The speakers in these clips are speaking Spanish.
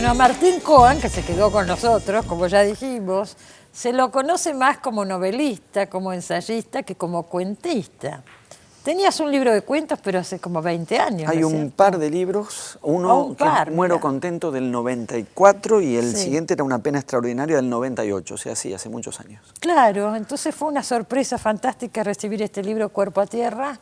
Bueno, a Martín Cohen, que se quedó con nosotros, como ya dijimos, se lo conoce más como novelista, como ensayista, que como cuentista. Tenías un libro de cuentos, pero hace como 20 años, Hay ¿no es un cierto? par de libros, uno que es Muero Contento del 94 y el siguiente era Una pena extraordinaria del 98, o sea, sí, hace muchos años. Claro, entonces fue una sorpresa fantástica recibir este libro Cuerpo a Tierra,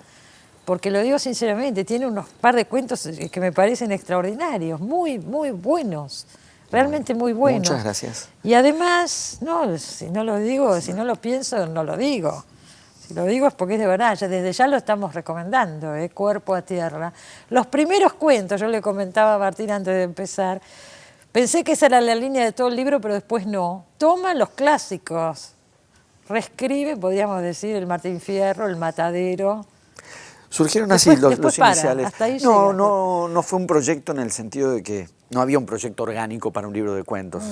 porque lo digo sinceramente, tiene unos par de cuentos que me parecen extraordinarios, muy, muy buenos, realmente muy buenos. Muchas gracias. Y además, no, si no lo digo, si no lo pienso, no lo digo. Si lo digo es porque es de verdad, desde ya lo estamos recomendando, Cuerpo a Tierra. Los primeros cuentos, yo le comentaba a Martín antes de empezar, pensé que esa era la línea de todo el libro, pero después no. Toma los clásicos, reescribe, podríamos decir, el Martín Fierro, el Matadero. Surgieron así los para, iniciales. hasta ahí No fue un proyecto en el sentido de que no había un proyecto orgánico para un libro de cuentos.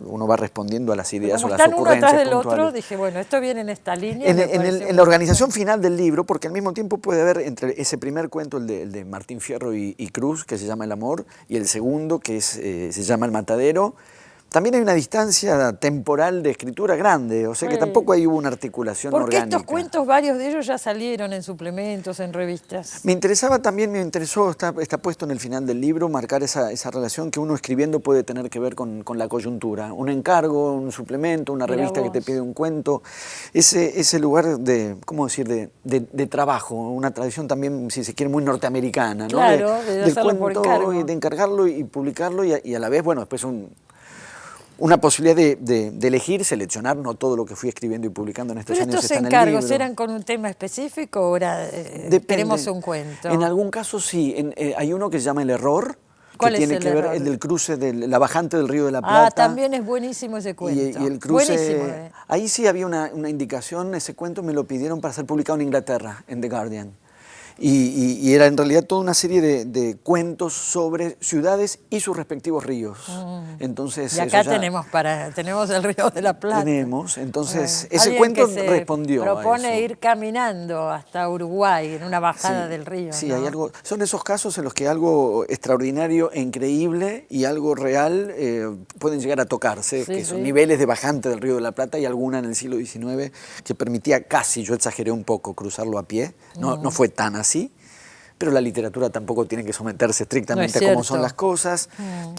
Uno va respondiendo a las ideas o las ocurrencias uno atrás del puntuales. otro, dije, bueno, esto viene en esta línea. En la organización final del libro, porque al mismo tiempo puede haber entre ese primer cuento, el de Martín Fierro y Cruz, que se llama El amor, y el segundo, que se llama El matadero. También hay una distancia temporal de escritura grande, o sea que tampoco ahí hubo una articulación orgánica. Porque estos cuentos, varios de ellos ya salieron en suplementos, en revistas. Me interesó, está puesto en el final del libro, marcar esa relación que uno escribiendo puede tener que ver con la coyuntura. Un encargo, un suplemento, una revista que te pide un cuento, ese lugar de, ¿cómo decir?, de trabajo, una tradición también, si se quiere, muy norteamericana, ¿no? Claro, de hacerlo por encargo. De encargarlo y publicarlo y a la vez, bueno, después una posibilidad de elegir, seleccionar, no todo lo que fui escribiendo y publicando en estos años está en el libro. ¿Pero estos encargos eran con un tema específico o era queremos un cuento? En algún caso sí. Hay uno que se llama El error, ¿Cuál que es tiene que ver el del cruce de la bajante del Río de la Plata. También es buenísimo ese cuento. Y el cruce, buenísimo. Ahí sí había una indicación, ese cuento me lo pidieron para ser publicado en Inglaterra, en The Guardian. Y era en realidad toda una serie de cuentos sobre ciudades y sus respectivos ríos. Entonces, y acá tenemos el Río de la Plata. Entonces ese cuento respondió propone a eso. ir caminando hasta Uruguay en una bajada del río. Sí, ¿no? hay algo. Son esos casos en los que algo extraordinario e increíble y algo real pueden llegar a tocarse, que son niveles de bajante del Río de la Plata, y alguna en el siglo XIX que permitía casi, yo exageré un poco, cruzarlo a pie. No fue tan así, pero la literatura tampoco tiene que someterse estrictamente a cómo son las cosas.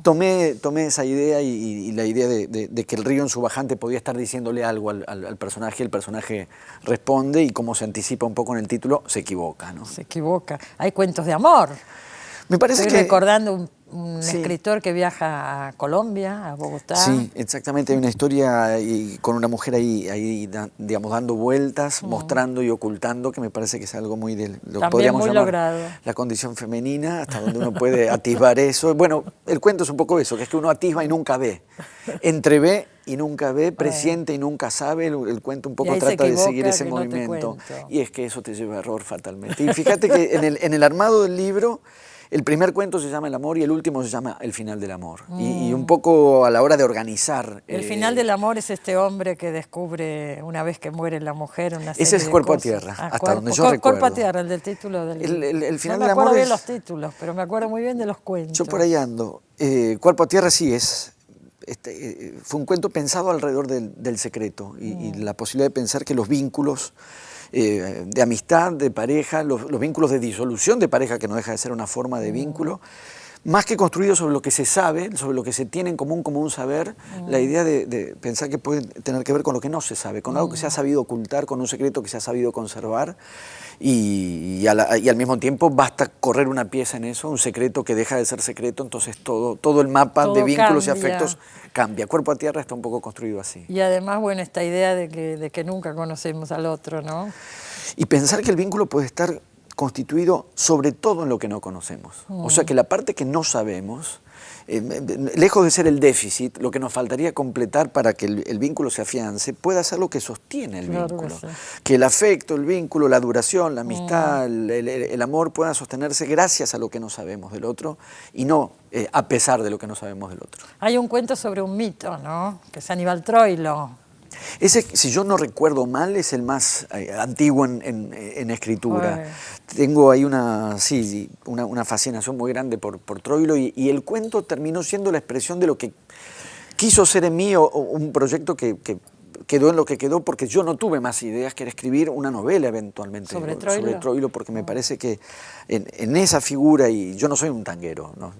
Tomé esa idea y la idea de que el río en su bajante podía estar diciéndole algo al personaje, el personaje responde y como se anticipa un poco en el título, se equivoca, ¿no? Se equivoca. Hay cuentos de amor. Me parece Estoy recordando un escritor que viaja a Colombia, a Bogotá. Sí, exactamente. Hay una historia con una mujer ahí digamos, dando vueltas, mostrando y ocultando, que me parece que es algo muy de lo que podríamos llamar logrado. La condición femenina, hasta donde uno puede atisbar eso. Bueno, el cuento es un poco eso, que es que uno atisba y nunca ve. Entrevé y nunca ve, presiente y nunca sabe. El cuento un poco trata de seguir ese movimiento. Y es que eso te lleva a error fatalmente. Y fíjate que en el armado del libro, el primer cuento se llama El amor y el último se llama El final del amor. Y un poco a la hora de organizar... El final del amor es este hombre que descubre, una vez que muere la mujer, una serie ese es de Cuerpo cosas. a Tierra, hasta donde yo recuerdo. Cuerpo a Tierra, el del título del libro. El final no del amor me acuerdo bien los títulos, pero me acuerdo muy bien de los cuentos. Yo por ahí ando. Cuerpo a Tierra sí es... fue un cuento pensado alrededor del secreto y la posibilidad de pensar que los vínculos de amistad, de pareja, los vínculos de disolución de pareja, que no deja de ser una forma de vínculo, más que construidos sobre lo que se sabe, sobre lo que se tiene en común como un saber, la idea de pensar que puede tener que ver con lo que no se sabe, con algo que se ha sabido ocultar, con un secreto que se ha sabido conservar, y al mismo tiempo basta correr una pieza en eso, un secreto que deja de ser secreto, entonces todo el mapa de vínculos cambia. Y afectos cambia. Cuerpo a Tierra está un poco construido así. Y además, bueno, esta idea de que nunca conocemos al otro, ¿no? Y pensar que el vínculo puede estar constituido sobre todo en lo que no conocemos. O sea que la parte que no sabemos, lejos de ser el déficit, lo que nos faltaría completar para que el vínculo se afiance, pueda ser lo que sostiene el vínculo. Que el afecto, el vínculo, la duración, la amistad, el amor puedan sostenerse gracias a lo que no sabemos del otro y no a pesar de lo que no sabemos del otro. Hay un cuento sobre un mito, ¿no? Que es Aníbal Troilo. Ese, si yo no recuerdo mal, es el más antiguo en escritura. Bueno. Tengo ahí una fascinación muy grande por Troilo y el cuento terminó siendo la expresión de lo que quiso ser en mí o un proyecto que quedó en lo que quedó porque yo no tuve más ideas que era escribir una novela eventualmente ¿Sobre Troilo? porque me parece que en esa figura, y yo no soy un tanguero, ¿no?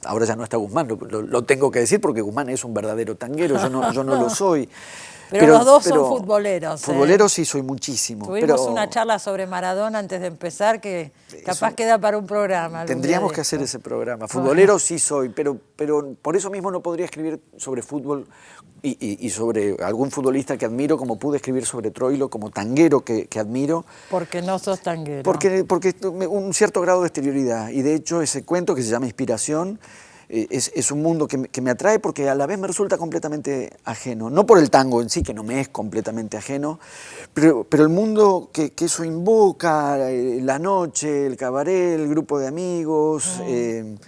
Ahora ya no está Guzmán, lo tengo que decir porque Guzmán es un verdadero tanguero, yo no lo soy. Pero los dos son futboleros. Futboleros sí soy muchísimo. Tuvimos una charla sobre Maradona antes de empezar que capaz queda para un programa. Tendríamos que hacer ese programa. Futbolero sí soy, pero por eso mismo no podría escribir sobre fútbol y sobre algún futbolista que admiro, como pude escribir sobre Troilo, como tanguero que admiro. Porque no sos tanguero. Porque un cierto grado de exterioridad. Y de hecho ese cuento que se llama Inspiración es un mundo que me atrae porque a la vez me resulta completamente ajeno. No por el tango en sí, que no me es completamente ajeno, pero el mundo que eso invoca, la noche, el cabaret, el grupo de amigos,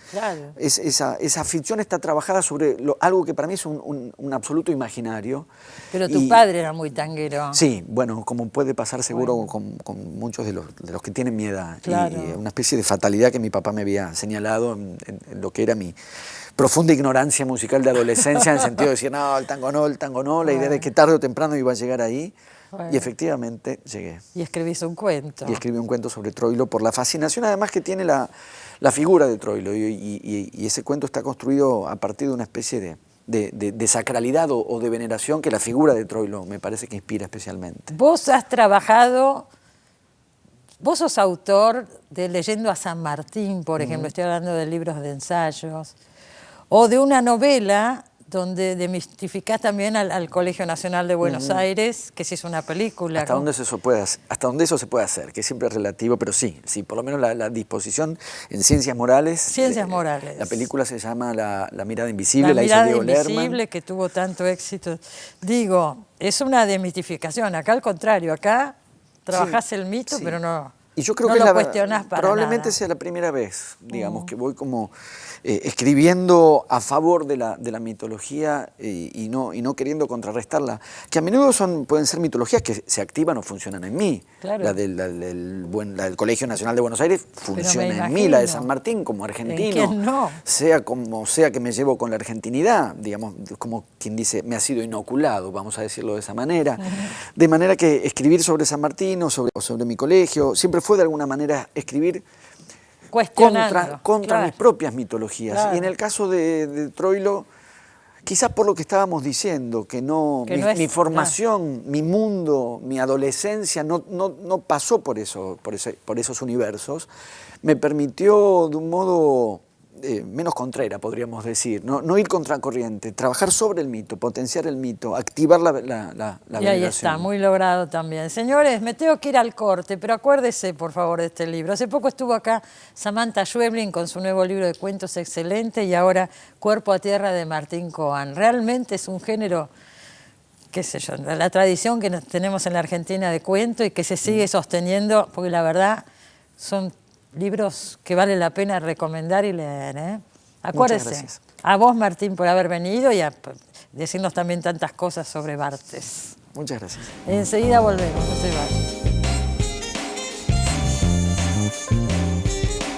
claro. Esa ficción está trabajada sobre algo que para mí es un absoluto imaginario. Pero tu padre era muy tanguero. Sí, bueno, como puede pasar seguro con muchos de los que tienen mi edad. Claro. Y una especie de fatalidad que mi papá me había señalado en lo que era mi profunda ignorancia musical de adolescencia, en el sentido de decir, no, el tango no, la idea de que tarde o temprano iba a llegar ahí. Bueno. Y efectivamente llegué. Y escribís un cuento. Y escribí un cuento sobre Troilo por la fascinación además que tiene la figura de Troilo. Y ese cuento está construido a partir de una especie de sacralidad o de veneración que la figura de Troilo me parece que inspira especialmente. Vos has trabajado, vos sos autor de Leyendo a San Martín, por ejemplo, estoy hablando de libros de ensayos, o de una novela donde demistificás también al Colegio Nacional de Buenos Aires, que se hizo una película. Hasta donde eso se puede hacer, que siempre es relativo, pero sí, por lo menos la disposición en Ciencias Morales. Ciencias Morales. La película se llama La mirada invisible, la hizo mirada Diego invisible, Lerman. Que tuvo tanto éxito. Digo, es una demitificación, acá al contrario, acá trabajás el mito, pero no. Y yo creo no que lo cuestionás para probablemente nada. sea la primera vez, digamos, que voy como escribiendo a favor de la mitología y no queriendo contrarrestarla, que a menudo pueden ser mitologías que se activan o funcionan en mí. Claro. La del Colegio Nacional de Buenos Aires funciona en mí, la de San Martín como argentino. ¿Quién no? Sea como sea que me llevo con la argentinidad, digamos, como quien dice, me ha sido inoculado, vamos a decirlo de esa manera. De manera que escribir sobre San Martín o sobre mi colegio siempre fue de alguna manera escribir contra mis propias mitologías. Claro. Y en el caso de Troilo, quizás por lo que estábamos diciendo, que mi formación, mi mundo, mi adolescencia no pasó por esos universos, me permitió de un modo menos contrera, podríamos decir, no ir contra corriente, trabajar sobre el mito, potenciar el mito, activar la Y ahí está, muy logrado también. Señores, me tengo que ir al corte, pero acuérdese, por favor, de este libro. Hace poco estuvo acá Samantha Schweblin con su nuevo libro de cuentos excelente y ahora Cuerpo a Tierra de Martín Coan. Realmente es un género, qué sé yo, la tradición que tenemos en la Argentina de cuento y que se sigue sosteniendo, porque la verdad son libros que vale la pena recomendar y leer. Acuérdese. A vos, Martín, por haber venido y a decirnos también tantas cosas sobre Bartes. Muchas gracias. Enseguida volvemos, no se vayan.